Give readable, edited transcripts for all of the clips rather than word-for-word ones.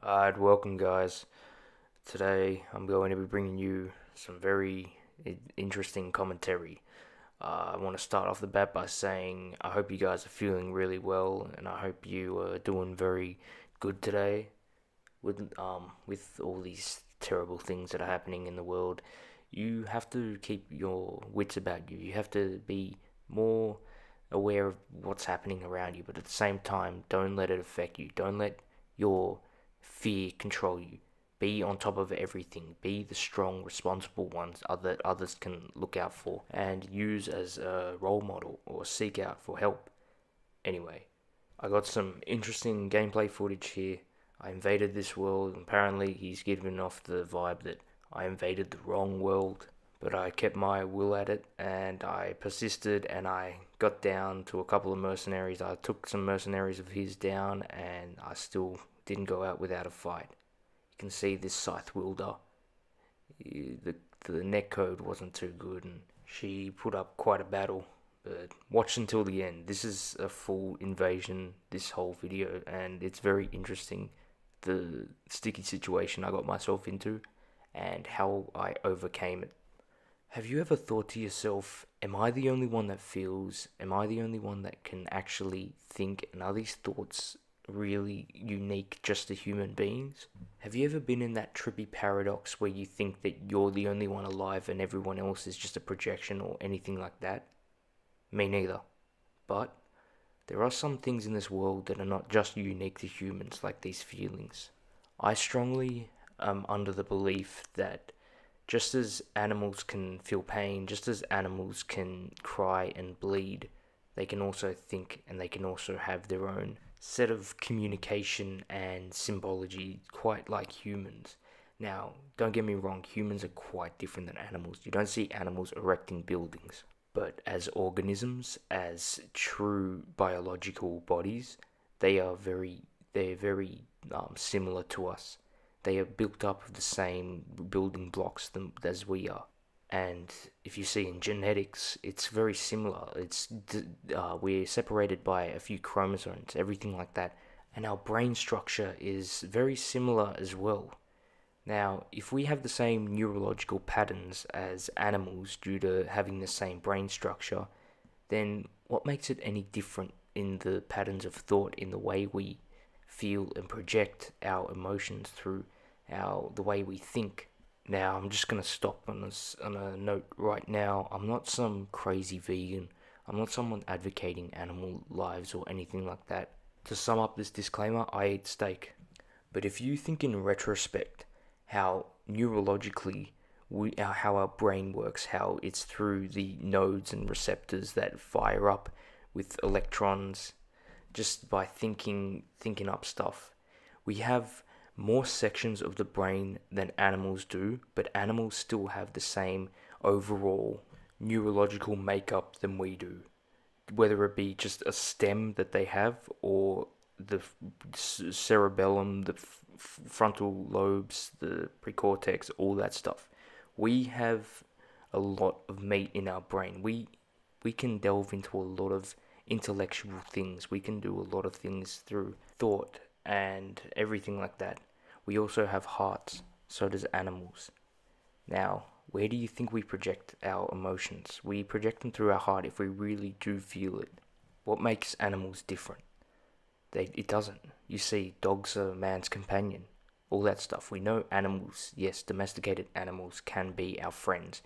Alright, welcome guys. Today I'm going to be bringing you some very interesting commentary. I want to start off the bat by saying I hope you guys are feeling really well, and I hope you are doing very good today with all these terrible things that are happening in the world. You have to keep your wits about you. You have to be more aware of what's happening around you, but at the same time, don't let it affect you. Don't let your fear control you. Be on top of everything. Be the strong, responsible ones that others can look out for and use as a role model or seek out for help. Anyway, I got some interesting gameplay footage here. I invaded this world, and apparently he's given off the vibe that I invaded the wrong world. But I kept my will at it, and I persisted, and I got down to a couple of mercenaries. I took some mercenaries of his down, and I still didn't go out without a fight. You can see this scythe wielder. The netcode wasn't too good, and she put up quite a battle. But watch until the end. This is a full invasion, this whole video, and it's very interesting the sticky situation I got myself into and how I overcame it. Have you ever thought to yourself, am I the only one that feels? Am I the only one that can actually think? And are these thoughts really unique just to human beings? Have you ever been in that trippy paradox where you think that you're the only one alive and everyone else is just a projection or anything like that? Me neither. But there are some things in this world that are not just unique to humans, like these feelings. I strongly am under the belief that just as animals can feel pain, just as animals can cry and bleed, they can also think and they can also have their own set of communication and symbology, quite like humans. Now, don't get me wrong, humans are quite different than animals. You don't see animals erecting buildings. But as organisms, as true biological bodies, they're very similar to us. They are built up of the same building blocks as we are. And if you see in genetics, it's very similar. We're separated by a few chromosomes, everything like that, and our brain structure is very similar as well. Now, if we have the same neurological patterns as animals due to having the same brain structure, then what makes it any different in the patterns of thought, in the way we feel and project our emotions through the way we think? Now, I'm just gonna stop on a note right now. I'm not some crazy vegan. I'm not someone advocating animal lives or anything like that. To sum up this disclaimer, I eat steak. But if you think in retrospect how neurologically how our brain works, how it's through the nodes and receptors that fire up with electrons just by thinking up stuff. We have more sections of the brain than animals do, but animals still have the same overall neurological makeup than we do, whether it be just a stem that they have or the cerebellum, the frontal lobes, the precortex, all that stuff. We have a lot of meat in our brain. We can delve into a lot of intellectual things. We can do a lot of things through thought and everything like that. We also have hearts, so does animals. Now, where do you think we project our emotions? We project them through our heart if we really do feel it. What makes animals different? It doesn't. You see, dogs are man's companion. All that stuff. We know animals, yes, domesticated animals can be our friends.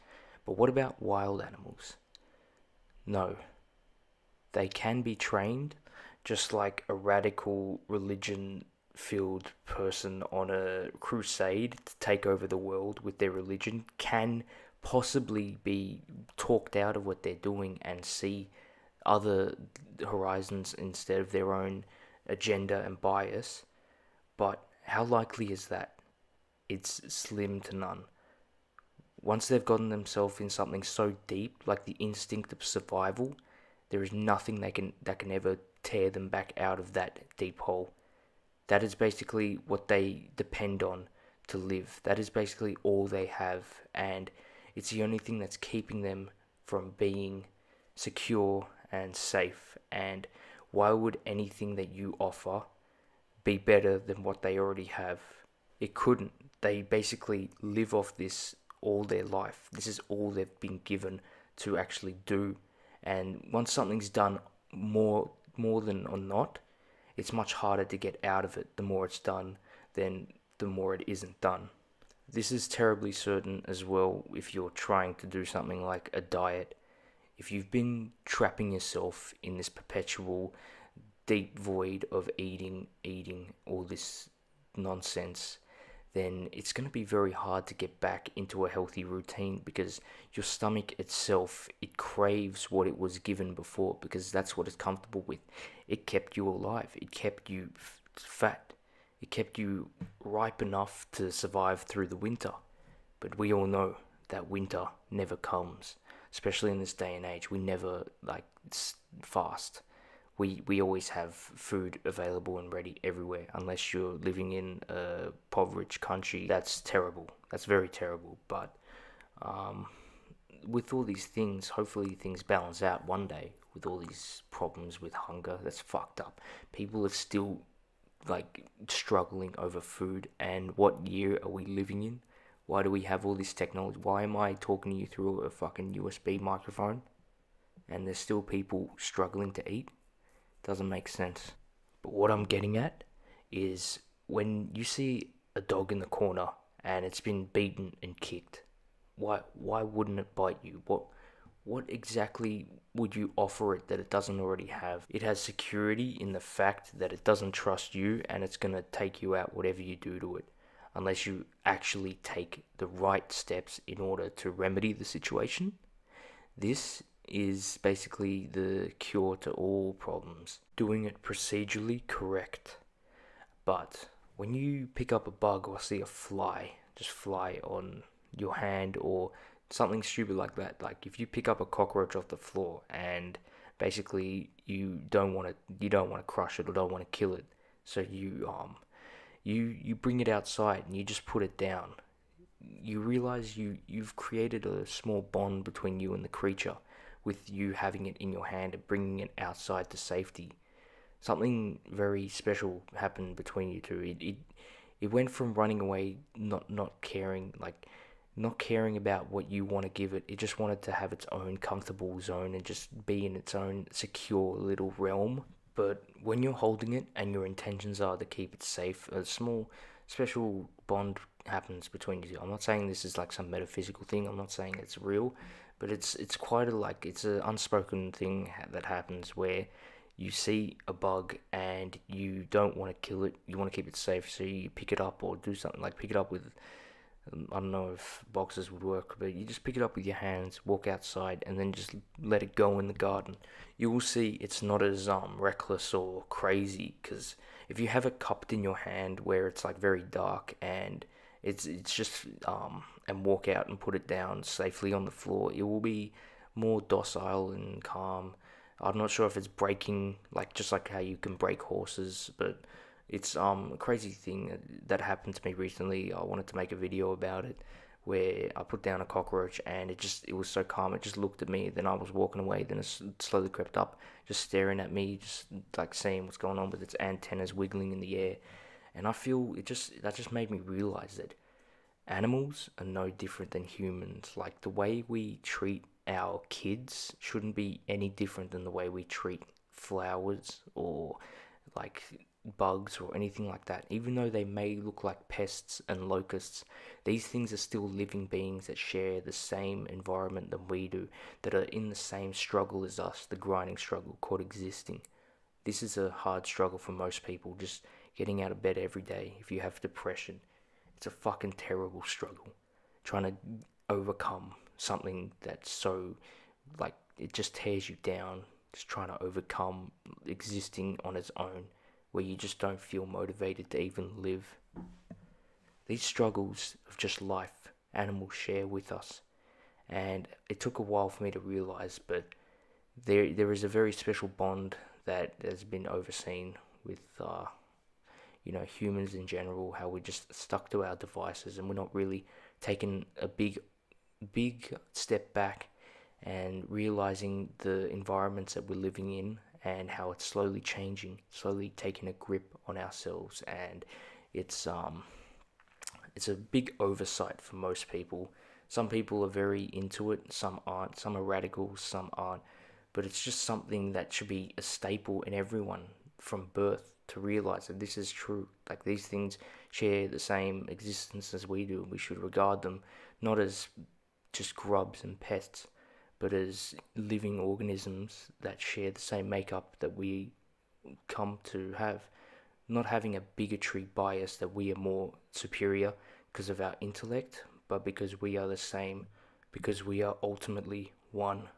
But what about wild animals? No. They can be trained, just like a radical religion filled person on a crusade to take over the world with their religion can possibly be talked out of what they're doing and see other horizons instead of their own agenda and bias. But how likely is that? It's slim to none. Once they've gotten themselves in something so deep, like the instinct of survival, there is nothing that can ever tear them back out of that deep hole. That is basically what they depend on to live. That is basically all they have, and it's the only thing that's keeping them from being secure and safe. And why would anything that you offer be better than what they already have. It couldn't. They basically live off this all their life. This is all they've been given to actually do. And once something's done more than or not, it's much harder to get out of it. The more it's done, then the more it isn't done. This is terribly certain as well if you're trying to do something like a diet. If you've been trapping yourself in this perpetual deep void of eating all this nonsense, then it's going to be very hard to get back into a healthy routine, because your stomach itself, it craves what it was given before, because that's what it's comfortable with. It kept you alive. It kept you fat. It kept you ripe enough to survive through the winter. But we all know that winter never comes, especially in this day and age. We never fast. We always have food available and ready everywhere, unless you're living in a impoverished country. That's terrible. That's very terrible. But with all these things, hopefully things balance out one day. With all these problems with hunger, that's fucked up. People are still struggling over food. And what year are we living in? Why do we have all this technology? Why am I talking to you through a fucking USB microphone and there's still people struggling to eat? Doesn't make sense. But what I'm getting at is, when you see a dog in the corner and it's been beaten and kicked, why wouldn't it bite you? What exactly would you offer it that it doesn't already have? It has security in the fact that it doesn't trust you, and it's going to take you out whatever you do to it, unless you actually take the right steps in order to remedy the situation. This is basically the cure to all problems. Doing it procedurally correct. But when you pick up a bug or see a fly just fly on your hand, or something stupid like that, like if you pick up a cockroach off the floor and basically you don't want to crush it or don't want to kill it, so you bring it outside and you just put it down. You realize you've created a small bond between you and the creature, with you having it in your hand and bringing it outside to safety. Something very special happened between you two. It went from running away, not caring, not caring about what you want to give it. It just wanted to have its own comfortable zone and just be in its own secure little realm. But when you're holding it and your intentions are to keep it safe, a small special bond happens between you. I'm not saying this is like some metaphysical thing. I'm not saying it's real, but it's quite it's an unspoken thing that happens, where you see a bug and you don't want to kill it. You want to keep it safe, so you pick it up or do something like pick it up with, I don't know if boxes would work, but you just pick it up with your hands, walk outside, and then just let it go in the garden. You will see it's not as reckless or crazy, because if you have it cupped in your hand where it's like very dark, and it's just and walk out and put it down safely on the floor, it will be more docile and calm. I'm not sure if it's breaking, just like how you can break horses, but it's a crazy thing that happened to me recently. I wanted to make a video about it, where I put down a cockroach and it was so calm. It just looked at me. Then I was walking away. Then it slowly crept up, just staring at me, just like seeing what's going on with its antennas wiggling in the air. And I feel that just made me realize that animals are no different than humans. Like, the way we treat our kids shouldn't be any different than the way we treat flowers or like bugs or anything like that. Even though they may look like pests and locusts, these things are still living beings that share the same environment that we do, that are in the same struggle as us, the grinding struggle called existing. This is a hard struggle for most people, just getting out of bed every day. If you have depression, it's a fucking terrible struggle, trying to overcome something that's so, it just tears you down, just trying to overcome existing on its own, where you just don't feel motivated to even live. These struggles of just life, animals share with us, and it took a while for me to realize, but there is a very special bond that has been overseen with humans in general, how we're just stuck to our devices and we're not really taking a big step back and realizing the environments that we're living in and how it's slowly changing, slowly taking a grip on ourselves, and it's it's a big oversight for most people. Some people are very into it, some aren't, some are radical, some aren't, but it's just something that should be a staple in everyone from birth to realize that this is true. Like, these things share the same existence as we do. We should regard them not as just grubs and pests, but as living organisms that share the same makeup that we come to have. Not having a bigotry bias that we are more superior because of our intellect, but because we are the same, because we are ultimately one